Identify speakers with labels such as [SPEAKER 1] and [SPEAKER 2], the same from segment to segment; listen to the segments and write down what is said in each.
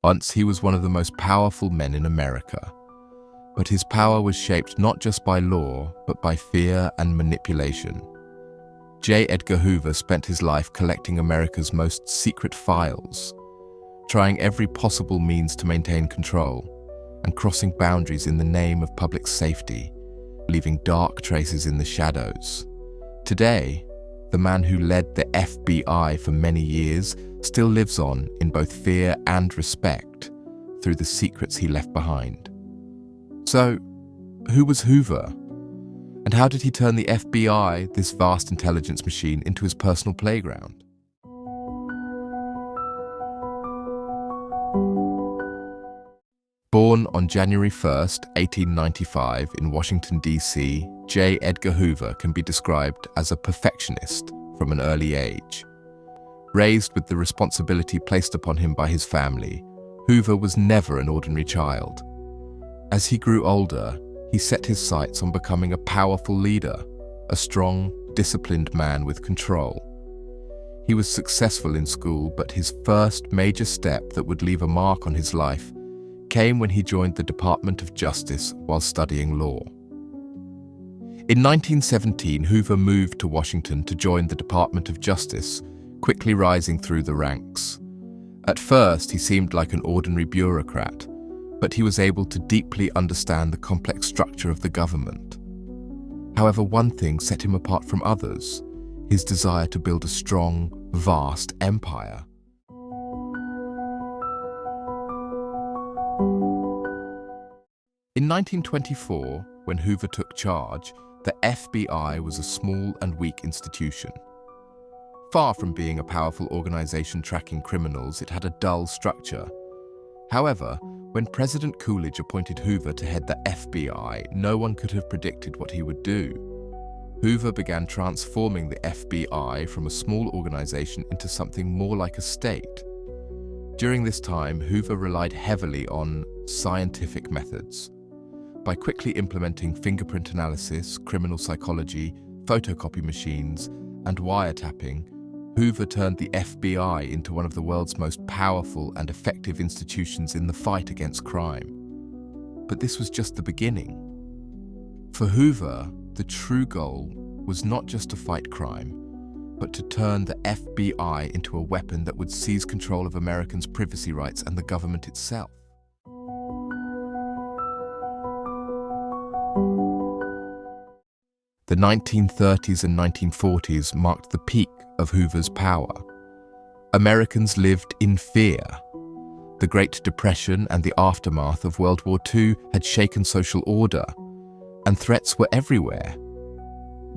[SPEAKER 1] Once he was one of the most powerful men in America. But his power was shaped not just by law, but by fear and manipulation. J. Edgar Hoover spent his life collecting America's most secret files, trying every possible means to maintain control, and crossing boundaries in the name of public safety, leaving dark traces in the shadows. Today, the man who led the FBI for many years still lives on in both fear and respect through the secrets he left behind. So, who was Hoover? And how did he turn the FBI, this vast intelligence machine, into his personal playground? Born on January 1st, 1895 in Washington, D.C., J. Edgar Hoover can be described as a perfectionist from an early age. Raised with the responsibility placed upon him by his family, Hoover was never an ordinary child. As he grew older, he set his sights on becoming a powerful leader, a strong, disciplined man with control. He was successful in school, but his first major step that would leave a mark on his life came when he joined the Department of Justice while studying law. In 1917, Hoover moved to Washington to join the Department of Justice, quickly rising through the ranks. At first, he seemed like an ordinary bureaucrat, but he was able to deeply understand the complex structure of the government. However, one thing set him apart from others: his desire to build a strong, vast empire. In 1924, when Hoover took charge, the FBI was a small and weak institution. Far from being a powerful organization tracking criminals, it had a dull structure. However, when President Coolidge appointed Hoover to head the FBI, no one could have predicted what he would do. Hoover began transforming the FBI from a small organization into something more like a state. During this time, Hoover relied heavily on scientific methods. By quickly implementing fingerprint analysis, criminal psychology, photocopy machines, and wiretapping, Hoover turned the FBI into one of the world's most powerful and effective institutions in the fight against crime. But this was just the beginning. For Hoover, the true goal was not just to fight crime, but to turn the FBI into a weapon that would seize control of Americans' privacy rights and the government itself. The 1930s and 1940s marked the peak of Hoover's power. Americans lived in fear. The Great Depression and the aftermath of World War II had shaken social order, and threats were everywhere.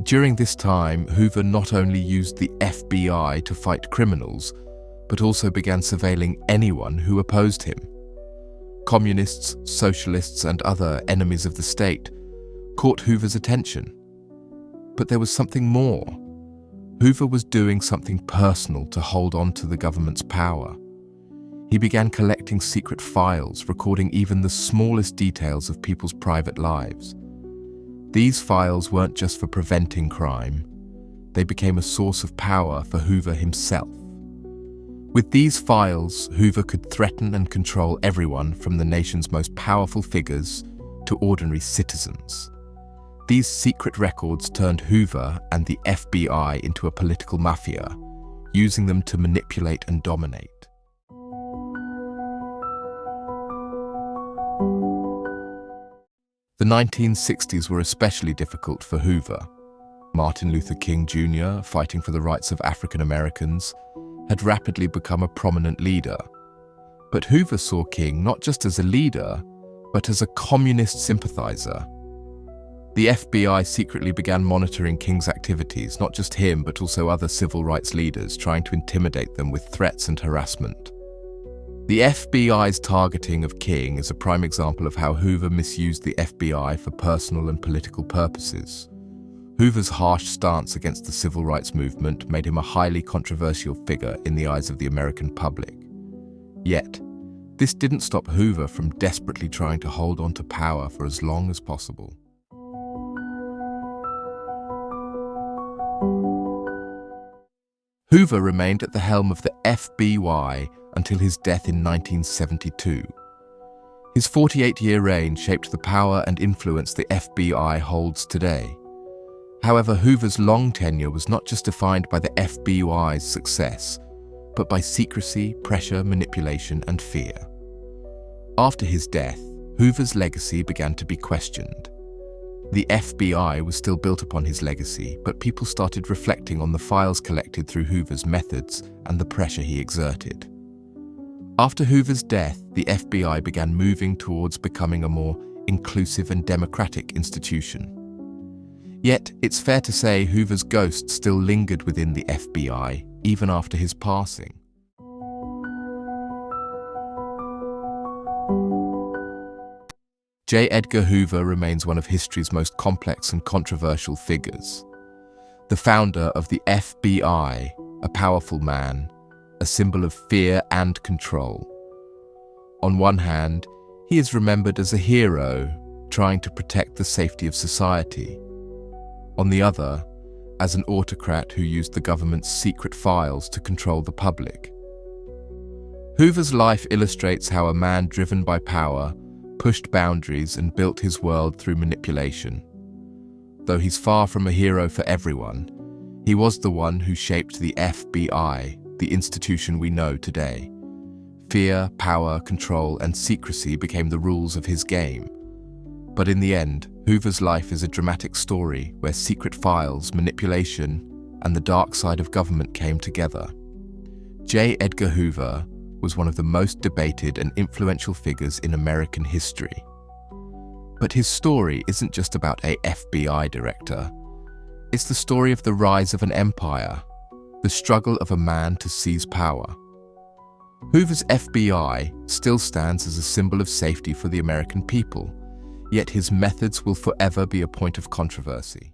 [SPEAKER 1] During this time, Hoover not only used the FBI to fight criminals, but also began surveilling anyone who opposed him. Communists, socialists, and other enemies of the state caught Hoover's attention. But there was something more. Hoover was doing something personal to hold on to the government's power. He began collecting secret files, recording even the smallest details of people's private lives. These files weren't just for preventing crime. They became a source of power for Hoover himself. With these files, Hoover could threaten and control everyone from the nation's most powerful figures to ordinary citizens. These secret records turned Hoover and the FBI into a political mafia, using them to manipulate and dominate. The 1960s were especially difficult for Hoover. Martin Luther King Jr., fighting for the rights of African Americans, had rapidly become a prominent leader. But Hoover saw King not just as a leader, but as a communist sympathizer. The FBI secretly began monitoring King's activities, not just him, but also other civil rights leaders, trying to intimidate them with threats and harassment. The FBI's targeting of King is a prime example of how Hoover misused the FBI for personal and political purposes. Hoover's harsh stance against the civil rights movement made him a highly controversial figure in the eyes of the American public. Yet, this didn't stop Hoover from desperately trying to hold on to power for as long as possible. Hoover remained at the helm of the FBI until his death in 1972. His 48-year reign shaped the power and influence the FBI holds today. However, Hoover's long tenure was not just defined by the FBI's success, but by secrecy, pressure, manipulation, and fear. After his death, Hoover's legacy began to be questioned. The FBI was still built upon his legacy, but people started reflecting on the files collected through Hoover's methods and the pressure he exerted. After Hoover's death, the FBI began moving towards becoming a more inclusive and democratic institution. Yet, it's fair to say Hoover's ghost still lingered within the FBI, even after his passing. J. Edgar Hoover remains one of history's most complex and controversial figures. The founder of the FBI, a powerful man, a symbol of fear and control. On one hand, he is remembered as a hero, trying to protect the safety of society. On the other, as an autocrat who used the government's secret files to control the public. Hoover's life illustrates how a man driven by power pushed boundaries and built his world through manipulation. Though he's far from a hero for everyone, he was the one who shaped the FBI, the institution we know today. Fear, power, control, and secrecy became the rules of his game. But in the end, Hoover's life is a dramatic story where secret files, manipulation, and the dark side of government came together. J. Edgar Hoover was one of the most debated and influential figures in American history. But his story isn't just about a FBI director. It's the story of the rise of an empire, the struggle of a man to seize power. Hoover's FBI still stands as a symbol of safety for the American people, yet his methods will forever be a point of controversy.